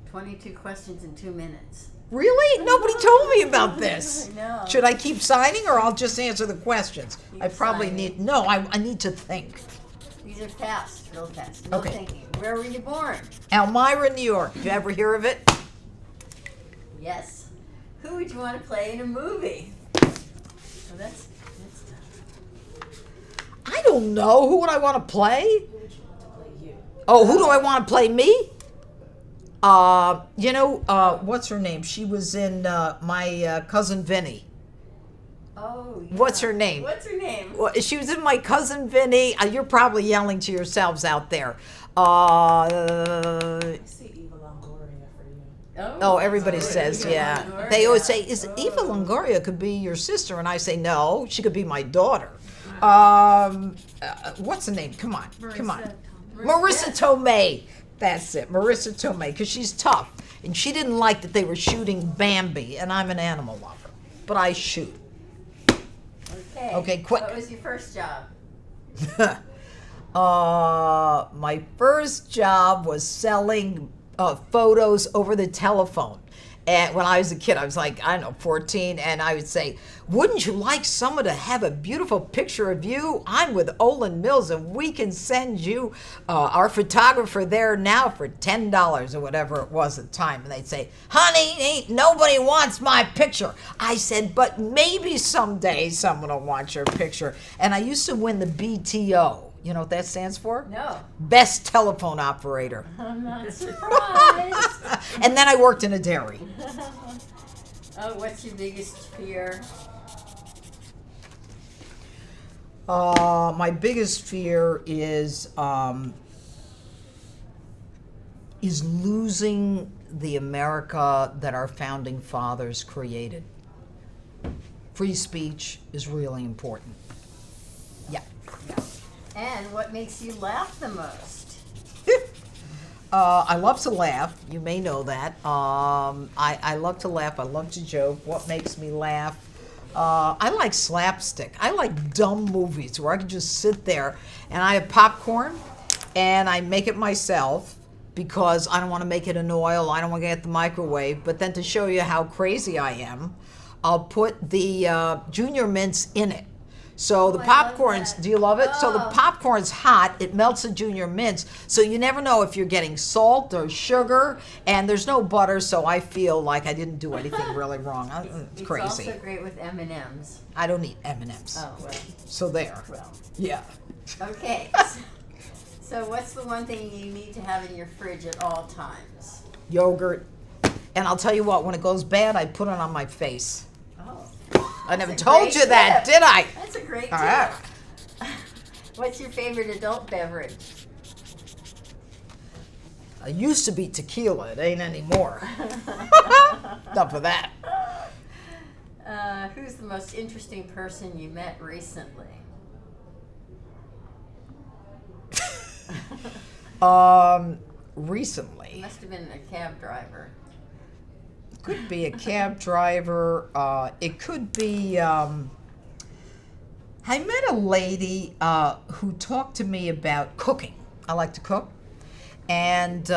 22 questions in 2 minutes. Really? Nobody told me about this. I know. Should I keep signing or I'll just answer the questions? Keep I probably signing. need, no, I need to think. These are fast, real fast. No Okay. thinking. Where were you born? Elmira, New York. Did you ever hear of it? Yes. Who would you want to play in a movie? Oh, that's tough. I don't know. Who would I want to play? Who would you want to play you? Oh, who do I want to play? Me? What's her name? She was in my Cousin Vinny. Oh, yeah. What's her name? What's her name? Well, she was in my Cousin Vinny. You're probably yelling to yourselves out there. I see Eva Longoria for you. Oh, everybody says, Eva yeah. Longoria. They always say, is Eva Longoria could be your sister? And I say, no, she could be my daughter. What's the name? Come on. Marissa Tomei. That's it, Marissa Tomei, because she's tough. And she didn't like that they were shooting Bambi, and I'm an animal lover. But I shoot. Okay. Okay, quick. What was your first job? My first job was selling photos over the telephone. And when I was a kid, I was like, I don't know, 14, and I would say, wouldn't you like someone to have a beautiful picture of you? I'm with Olin Mills, and we can send you our photographer there now for $10 or whatever it was at the time. And they'd say, honey, ain't nobody wants my picture. I said, but maybe someday someone will want your picture. And I used to win the BTO. You know what that stands for? No. Best telephone operator. I'm not surprised. And then I worked in a dairy. Oh, what's your biggest fear? My biggest fear is losing the America that our founding fathers created. Free speech is really important. Yeah. And what makes you laugh the most? I love to laugh. You may know that. I love to laugh. I love to joke. What makes me laugh? I like slapstick. I like dumb movies where I can just sit there and I have popcorn and I make it myself because I don't want to make it in oil. I don't want to get the microwave. But then to show you how crazy I am, I'll put the Junior Mints in it. So the I love popcorn's, that. do you love it? So the Oh. popcorn's hot, it melts the Junior Mints, so you never know if you're getting salt or sugar, and there's no butter, so I feel like I didn't do anything really wrong. It's crazy. It's also great with M&Ms. I don't eat M&Ms. Oh, well. So there. Well. Yeah. Okay. So what's the one thing you need to have in your fridge at all times? Yogurt. And I'll tell you what, when it goes bad, I put it on my face. Oh. I never That's a told great you that, tip. did I? That's a great tip. All right. What's your favorite adult beverage? I used to be tequila, it ain't anymore. Enough of that. Who's the most interesting person you met recently? Recently. Must have been a cab driver. Could be a cab driver. It could be. I met a lady who talked to me about cooking. I like to cook. And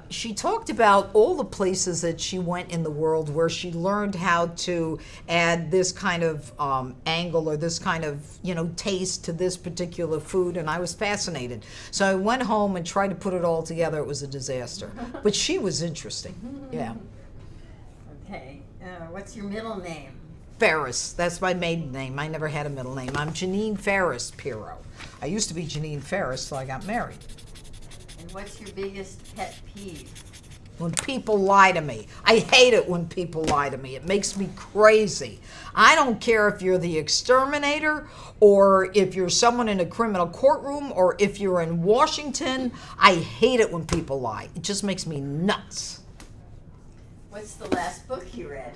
she talked about all the places that she went in the world where she learned how to add this kind of angle or this kind of, taste to this particular food, and I was fascinated. So I went home and tried to put it all together. It was a disaster. But she was interesting. Yeah. Okay. What's your middle name? Ferris. That's my maiden name. I never had a middle name. I'm Jeanine Pirro. I used to be Jeanine Ferris till I got married. And what's your biggest pet peeve? When people lie to me. I hate it when people lie to me. It makes me crazy. I don't care if you're the exterminator or if you're someone in a criminal courtroom or if you're in Washington. I hate it when people lie. It just makes me nuts. What's the last book you read?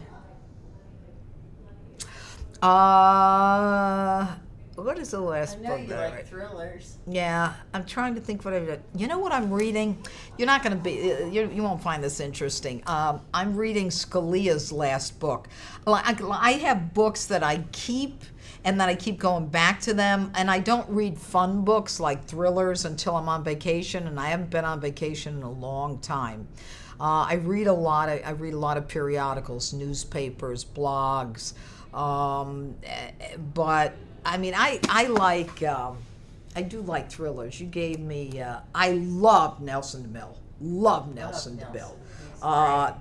What is the last I know book you that I like read? thrillers. Yeah, I'm trying to think what I read. You know what I'm reading? You're not going to be, you won't find this interesting. I'm reading Scalia's last book. I have books that I keep and then I keep going back to them, and I don't read fun books like thrillers until I'm on vacation, and I haven't been on vacation in a long time. I read a lot. I read a lot of periodicals, newspapers, blogs. But I mean, I like. I do like thrillers. You gave me. I love Nelson DeMille. Love Nelson DeMille.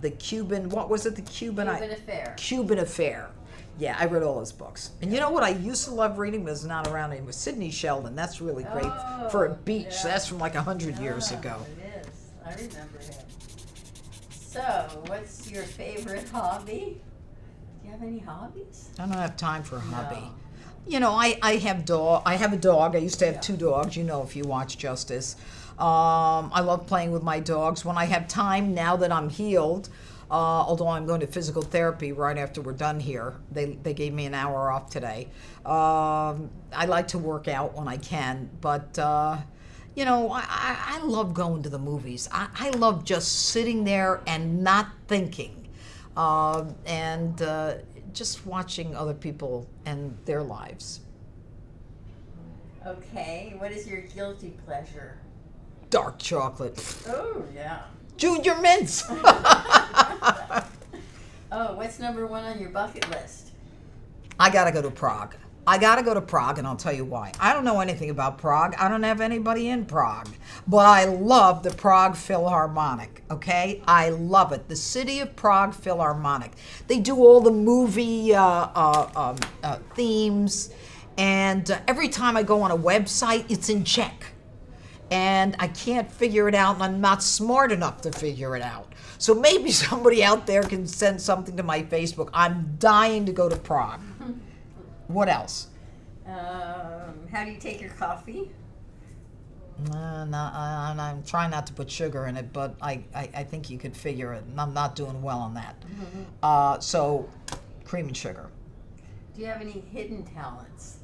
The Cuban. What was it? The Cuban Affair. Cuban Affair. Yeah, I read all his books. And you know what I used to love reading was not around anymore. Sidney Sheldon. That's really great for a beach. Yeah. That's from like 100 years ago. It is. I remember him. So, what's your favorite hobby? Do you have any hobbies? I don't have time for a hobby. No. You know, I have a dog. I used to have 2 dogs, you know, if you watch Justice. I love playing with my dogs. When I have time, now that I'm healed, although I'm going to physical therapy right after we're done here. They gave me an hour off today. I like to work out when I can, but you know, I love going to the movies. I love just sitting there and not thinking, and just watching other people and their lives. Okay, what is your guilty pleasure? Dark chocolate. Oh, yeah. Junior mints. Oh, what's number 1 on your bucket list? I gotta go to Prague. I gotta go to Prague, and I'll tell you why. I don't know anything about Prague. I don't have anybody in Prague. But I love the Prague Philharmonic, okay? I love it. The City of Prague Philharmonic. They do all the movie themes, and every time I go on a website, it's in Czech. And I can't figure it out, and I'm not smart enough to figure it out. So maybe somebody out there can send something to my Facebook. I'm dying to go to Prague. What else? How do you take your coffee? I'm trying not to put sugar in it, but I think you could figure it. And I'm not doing well on that. Mm-hmm. So, cream and sugar. Do you have any hidden talents?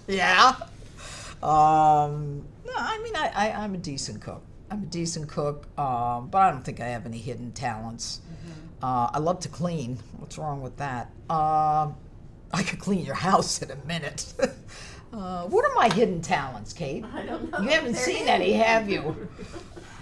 Yeah. No, I mean, I'm a decent cook. I'm a decent cook, but I don't think I have any hidden talents. Mm-hmm. I love to clean. What's wrong with that? I could clean your house in a minute. What are my hidden talents, Kate? I don't know. You haven't seen any, have you?